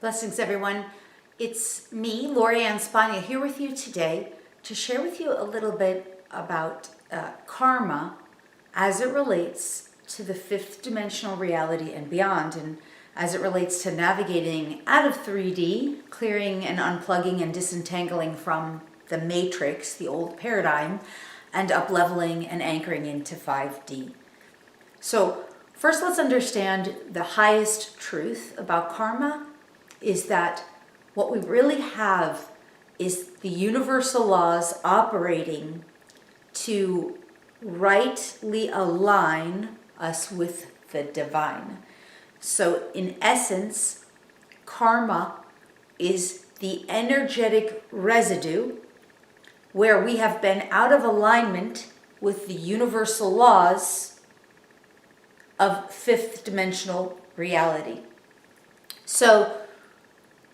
Blessings, everyone. It's me, Lori-Ann Spagna, here with you today to share with you a little bit about karma as it relates to the fifth dimensional reality and beyond, and as it relates to navigating out of 3D, clearing and unplugging and disentangling from the matrix, the old paradigm, and up-leveling and anchoring into 5D. So first, let's understand the highest truth about karma is that what we really have is the universal laws operating to rightly align us with the divine. So in essence, karma is the energetic residue where we have been out of alignment with the universal laws of fifth dimensional reality. So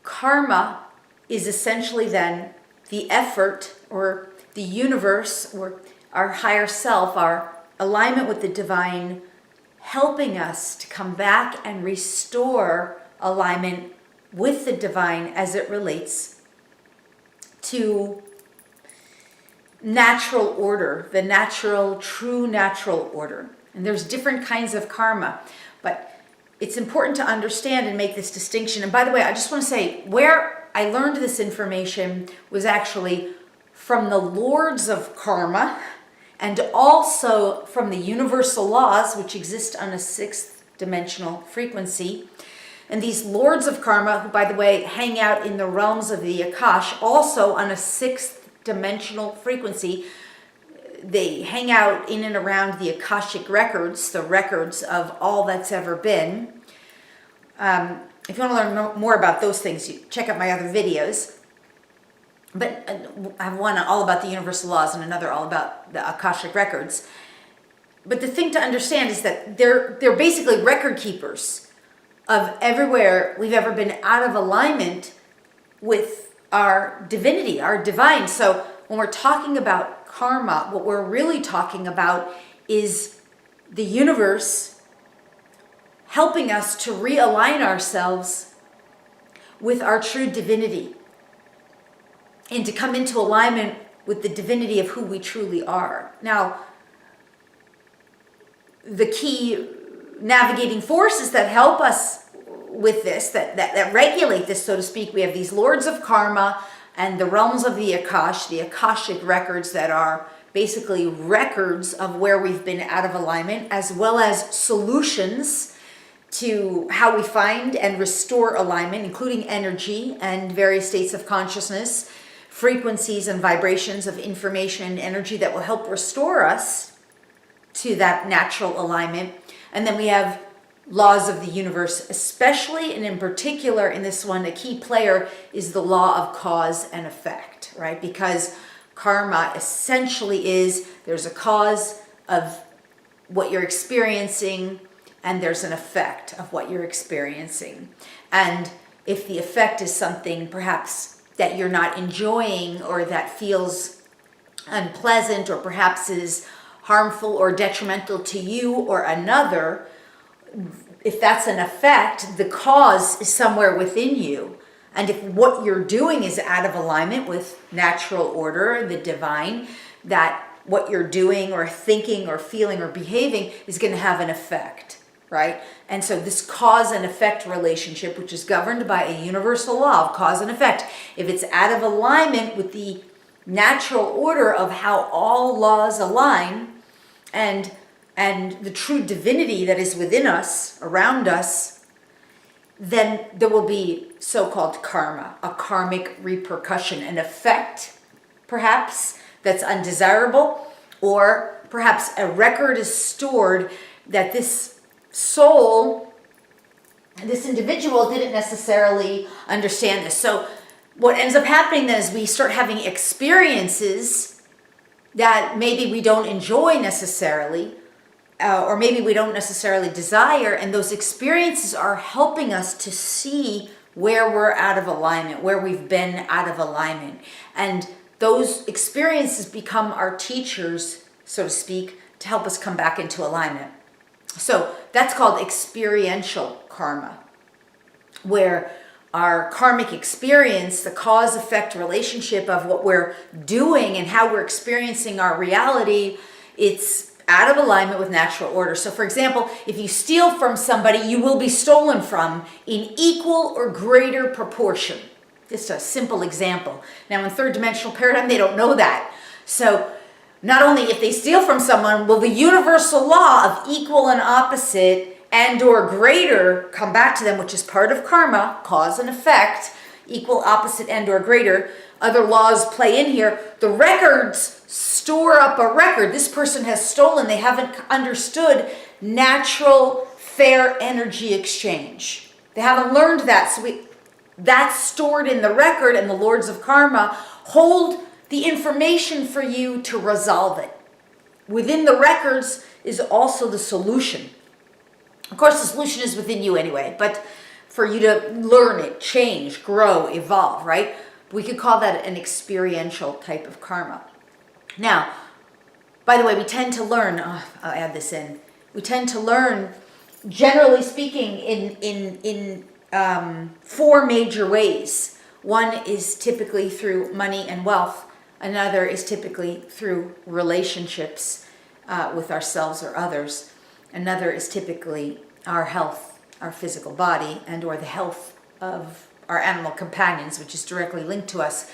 karma is essentially then the effort or the universe or our higher self, our alignment with the divine, helping us to come back and restore alignment with the divine as it relates to natural order, the natural, true natural order. And there's different kinds of karma, but it's important to understand and make this distinction. And by the way, I just want to say where I learned this information was actually from the lords of karma and also from the universal laws which exist on a sixth dimensional frequency. And these lords of karma, who by the way hang out in the realms of the Akash, also on a sixth dimensional frequency. They hang out in and around the Akashic records, the records of all that's ever been. If you want to learn more about those things, you check out my other videos. But I have one all about the universal laws and another all about the Akashic records. But the thing to understand is that they're basically record keepers of everywhere we've ever been out of alignment with our divinity, our divine. So when we're talking about karma, what we're really talking about is the universe helping us to realign ourselves with our true divinity and to come into alignment with the divinity of who we truly are. Now, the key navigating forces that help us with this, that regulate this, so to speak, we have these lords of karma and the realms of the Akash, the Akashic records that are basically records of where we've been out of alignment, as well as solutions to how we find and restore alignment, including energy and various states of consciousness, frequencies and vibrations of information and energy that will help restore us to that natural alignment. And then we have laws of the universe, especially and in particular in this one, a key player is the law of cause and effect, right? Because karma essentially is there's a cause of what you're experiencing and there's an effect of what you're experiencing. And if the effect is something perhaps that you're not enjoying or that feels unpleasant or perhaps is harmful or detrimental to you or another, if that's an effect, the cause is somewhere within you. And if what you're doing is out of alignment with natural order, the divine, that what you're doing or thinking or feeling or behaving is going to have an effect, right? And so this cause and effect relationship, which is governed by a universal law of cause and effect, if it's out of alignment with the natural order of how all laws align and the true divinity that is within us, around us, then there will be so-called karma, a karmic repercussion, an effect, perhaps, that's undesirable, or perhaps a record is stored that this soul, this individual didn't necessarily understand this. So what ends up happening then is we start having experiences that maybe we don't enjoy necessarily, or maybe we don't necessarily desire, and those experiences are helping us to see where we're out of alignment, where we've been out of alignment. And those experiences become our teachers, so to speak, to help us come back into alignment. So that's called experiential karma, where our karmic experience, the cause-effect relationship of what we're doing and how we're experiencing our reality, it's out of alignment with natural order. So for example, if you steal from somebody, you will be stolen from in equal or greater proportion. Just a simple example. Now in third dimensional paradigm, they don't know that. So not only if they steal from someone, will the universal law of equal and opposite and or greater come back to them, which is part of karma, cause and effect, equal, opposite, and or greater. Other laws play in here. The records store up a record. This person has stolen. They haven't understood natural, fair energy exchange. They haven't learned that. So that's stored in the record, and the Lords of Karma hold the information for you to resolve it. Within the records is also the solution. Of course, the solution is within you anyway, but for you to learn it, change, grow, evolve, right? We could call that an experiential type of karma. Now, by the way, we tend to learn, I'll add this in, we tend to learn, generally speaking, in four major ways. One is typically through money and wealth. Another is typically through relationships with ourselves or others. Another is typically our health, our physical body, and or the health of our animal companions, which is directly linked to us.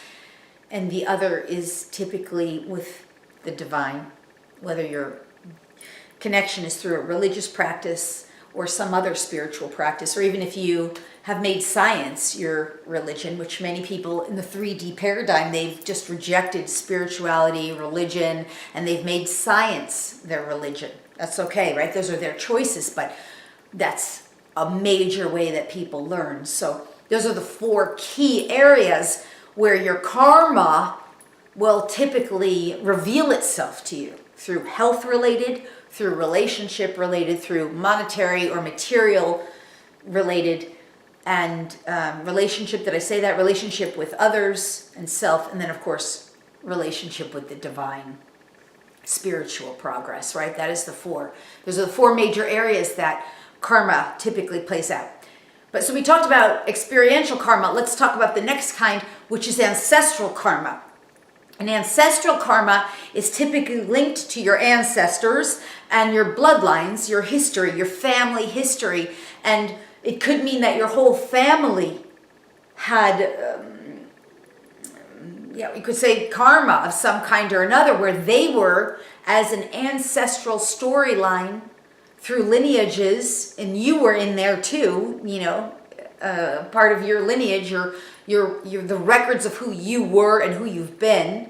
And the other is typically with the divine, whether your connection is through a religious practice or some other spiritual practice, or even if you have made science your religion, which many people in the 3D paradigm, they've just rejected spirituality, religion, and they've made science their religion. That's okay, right? Those are their choices, but that's a major way that people learn. So those are the four key areas where your karma will typically reveal itself to you through health related, through relationship related, through monetary or material related, and relationship, did I say that? Relationship with others and self, and then of course, relationship with the divine. Spiritual progress, right? That is the four. Those are the four major areas that karma typically plays out. But so we talked about experiential karma. Let's talk about the next kind, which is ancestral karma. And ancestral karma is typically linked to your ancestors and your bloodlines, your history, your family history. And it could mean that your whole family had you could say karma of some kind or another, where they were as an ancestral storyline through lineages, and you were in there too, part of your lineage, your the records of who you were and who you've been,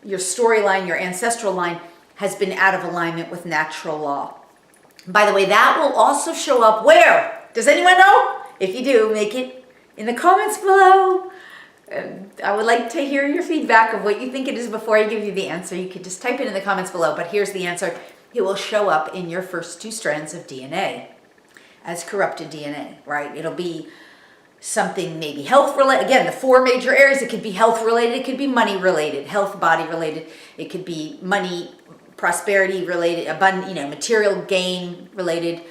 your storyline, your ancestral line has been out of alignment with natural law. By the way, that will also show up where? Does anyone know? If you do, make it in the comments below. I would like to hear your feedback of what you think it is before I give you the answer. You could just type it in the comments below, but here's the answer. It will show up in your first two strands of DNA as corrupted DNA, right? It'll be something maybe health related. Again, the four major areas. It could be health related. It could be money related, health, body related. It could be money, prosperity related, material gain related.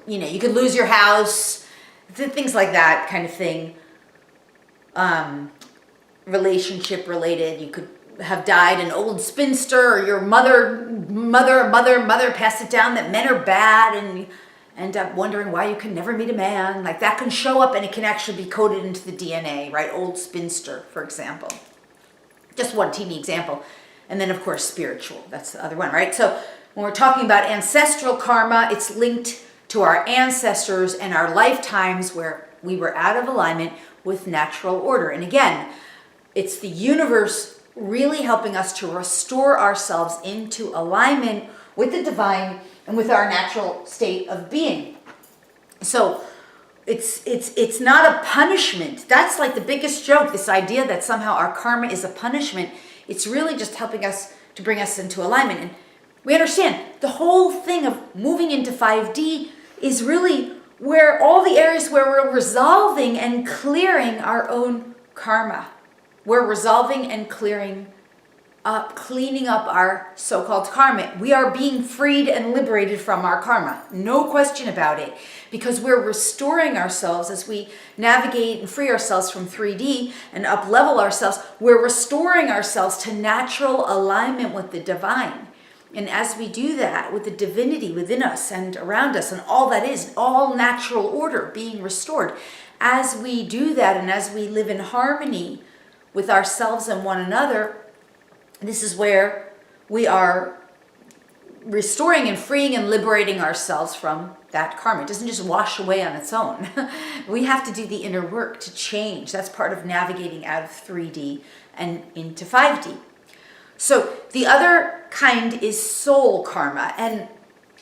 You could lose your house, things like that kind of thing. Relationship related. You could have died an old spinster, or your mother passed it down that men are bad, and you end up wondering why you can never meet a man. Like that can show up, and it can actually be coded into the DNA, right? Old spinster, for example. Just one teeny example. And then of course spiritual, that's the other one, right? So when we're talking about ancestral karma, it's linked to our ancestors and our lifetimes where we were out of alignment with natural order. And again, it's the universe really helping us to restore ourselves into alignment with the divine and with our natural state of being. So it's not a punishment. That's like the biggest joke, this idea that somehow our karma is a punishment. It's really just helping us to bring us into alignment. And we understand the whole thing of moving into 5D is really where all the areas where we're resolving and clearing our own karma. We're resolving and clearing up, cleaning up our so-called karma. We are being freed and liberated from our karma. No question about it. Because we're restoring ourselves as we navigate and free ourselves from 3D and up-level ourselves. We're restoring ourselves to natural alignment with the divine. And as we do that with the divinity within us and around us and all that is, all natural order being restored, as we do that and as we live in harmony with ourselves and one another, this is where we are restoring and freeing and liberating ourselves from that karma. It doesn't just wash away on its own. We have to do the inner work to change. That's part of navigating out of 3D and into 5D. So the other kind is soul karma. And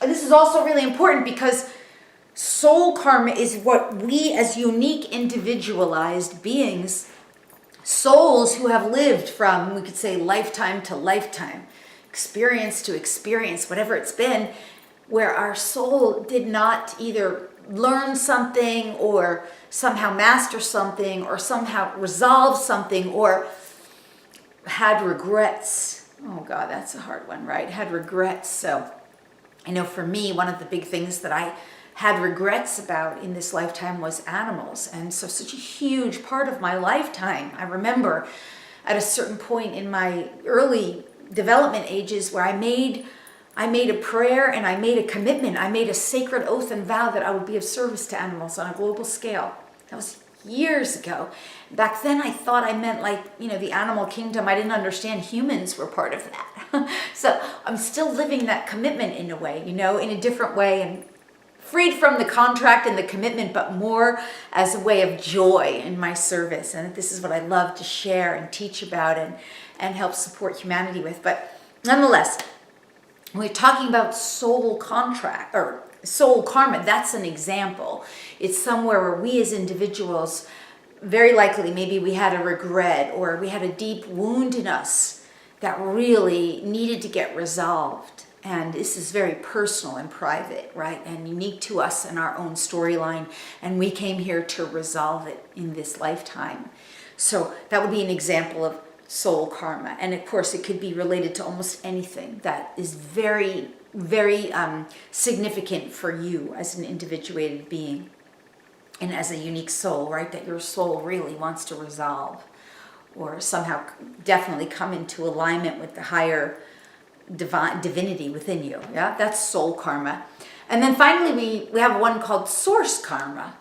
this is also really important because soul karma is what we as unique individualized beings, souls who have lived from, we could say, lifetime to lifetime, experience to experience, whatever it's been, where our soul did not either learn something or somehow master something or somehow resolve something or had regrets. Oh God, that's a hard one, right? Had regrets. So I know for me, one of the big things that I had regrets about in this lifetime was animals. And so such a huge part of my lifetime, I remember at a certain point in my early development ages where I made a prayer and I made a commitment. I made a sacred oath and vow that I would be of service to animals on a global scale. That was years ago. Back then I thought I meant the animal kingdom. I didn't understand humans were part of that. So I'm still living that commitment in a way, in a different way, and freed from the contract and the commitment, but more as a way of joy in my service. And this is what I love to share and teach about and help support humanity with. But nonetheless, when we're talking about soul contract or soul karma, that's an example. It's somewhere where we as individuals, very likely maybe we had a regret or we had a deep wound in us that really needed to get resolved. And this is very personal and private, right? And unique to us and our own storyline. And we came here to resolve it in this lifetime. So that would be an example of soul karma. And of course, it could be related to almost anything that is very, very significant for you as an individuated being and as a unique soul, right? That your soul really wants to resolve or somehow definitely come into alignment with the higher divinity within you. Yeah, that's soul karma. And then finally we have one called source karma.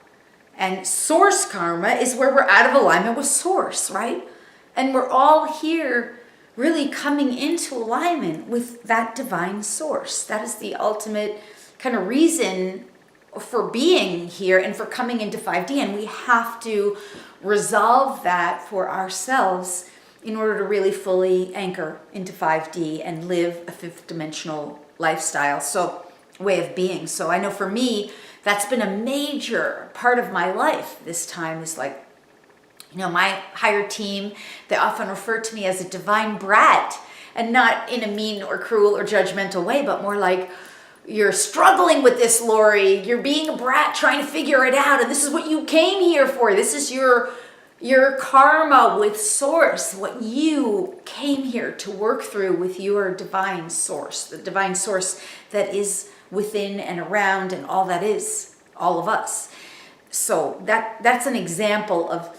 And source karma is where we're out of alignment with source, right? And we're all here really coming into alignment with that divine source. That is the ultimate kind of reason for being here and for coming into 5D. And we have to resolve that for ourselves in order to really fully anchor into 5D and live a fifth dimensional lifestyle, so way of being. So I know for me, that's been a major part of my life this time is my higher team, they often refer to me as a divine brat, and not in a mean or cruel or judgmental way, but more like, you're struggling with this, Lori. You're being a brat trying to figure it out, and this is what you came here for. This is your karma with source, what you came here to work through with your divine source, the divine source that is within and around and all that is, all of us. So that's an example of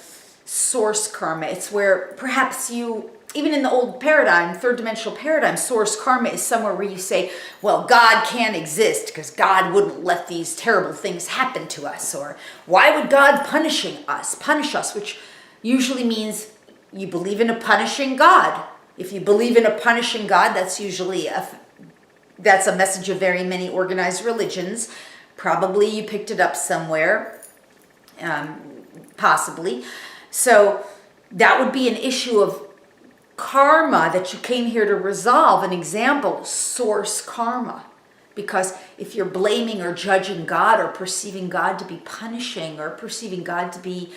source karma. It's where perhaps you, even in the old paradigm, third dimensional paradigm, source karma is somewhere where you say, well, God can't exist because God wouldn't let these terrible things happen to us. Or why would God punish us, which usually means you believe in a punishing God. If you believe in a punishing God, that's usually that's a message of very many organized religions. Probably you picked it up somewhere, possibly. So that would be an issue of karma that you came here to resolve. An example, source karma. Because if you're blaming or judging God or perceiving God to be punishing or perceiving God to be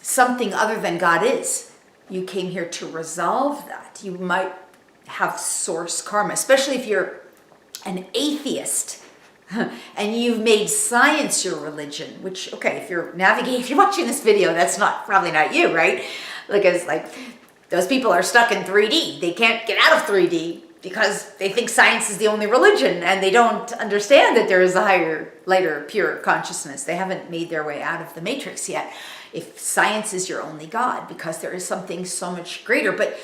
something other than God is, you came here to resolve that. You might have source karma, especially if you're an atheist and you've made science your religion, which, okay, if you're watching this video, that's probably not you, right? Because those people are stuck in 3D. They can't get out of 3D because they think science is the only religion, and they don't understand that there is a higher, lighter, pure consciousness. They haven't made their way out of the matrix yet. If science is your only God, because there is something so much greater. But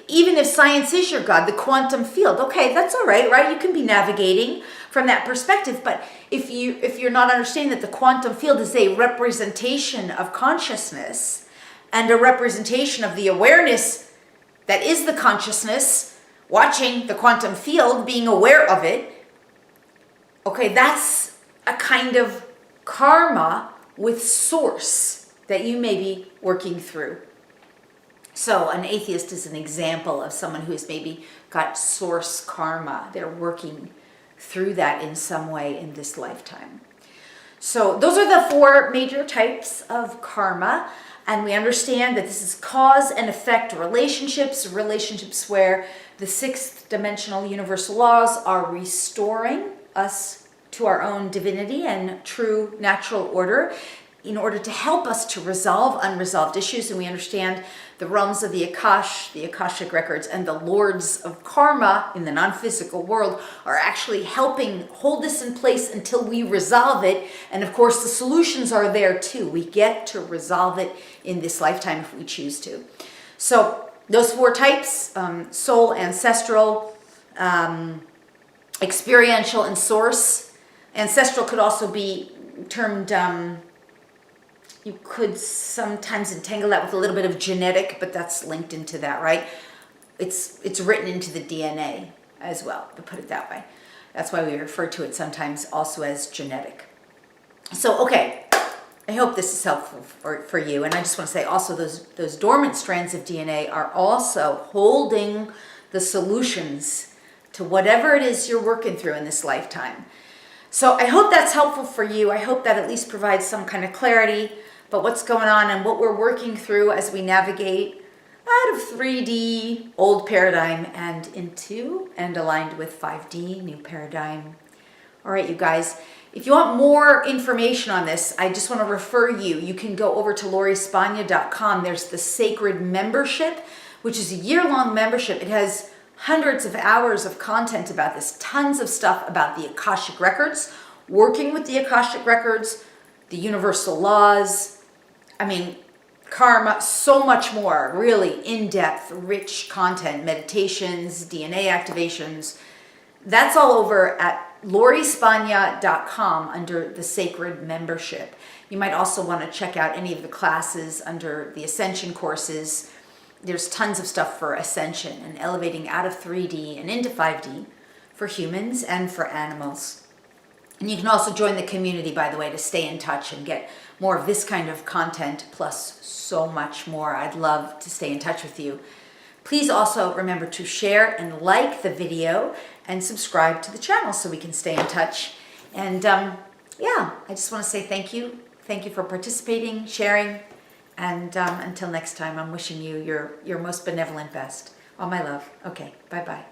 even if science is your God, the quantum field, okay, that's all right, right? You can be navigating from that perspective. But if you're not understanding that the quantum field is a representation of consciousness and a representation of the awareness that is the consciousness, watching the quantum field, being aware of it, okay, that's a kind of karma with source that you may be working through. So an atheist is an example of someone who has maybe got source karma. They're working through that in some way in this lifetime. So those are the 4 major types of karma. And we understand that this is cause and effect relationships where the 6th dimensional universal laws are restoring us to our own divinity and true natural order in order to help us to resolve unresolved issues. And we understand the realms of the Akashic records, and the lords of karma in the non-physical world are actually helping hold this in place until we resolve it. And of course, the solutions are there too. We get to resolve it in this lifetime if we choose to. So those 4 types, soul, ancestral, experiential, and source. Ancestral could also be termed, you could sometimes entangle that with a little bit of genetic, but that's linked into that, right? It's written into the DNA as well, to put it that way. That's why we refer to it sometimes also as genetic. So, okay, I hope this is helpful for you. And I just want to say also those dormant strands of DNA are also holding the solutions to whatever it is you're working through in this lifetime. So I hope that's helpful for you. I hope that at least provides some kind of clarity about what's going on and what we're working through as we navigate out of 3D, old paradigm, and into and aligned with 5D, new paradigm. All right, you guys, if you want more information on this, I just want to refer you. You can go over to LoriSpagna.com. There's the Sacred Membership, which is a year-long membership. It has hundreds of hours of content about this, tons of stuff about the Akashic records, working with the Akashic records, the universal laws, I mean, karma, so much more, really in-depth, rich content, meditations, DNA activations. That's all over at LoriSpagna.com under the Sacred Membership. You might also want to check out any of the classes under the Ascension courses. There's tons of stuff for Ascension and elevating out of 3D and into 5D for humans and for animals. And you can also join the community, by the way, to stay in touch and get more of this kind of content, plus so much more. I'd love to stay in touch with you. Please also remember to share and like the video and subscribe to the channel so we can stay in touch. And yeah, I just want to say thank you. Thank you for participating, sharing. And until next time, I'm wishing you your most benevolent best. All my love. Okay, bye-bye.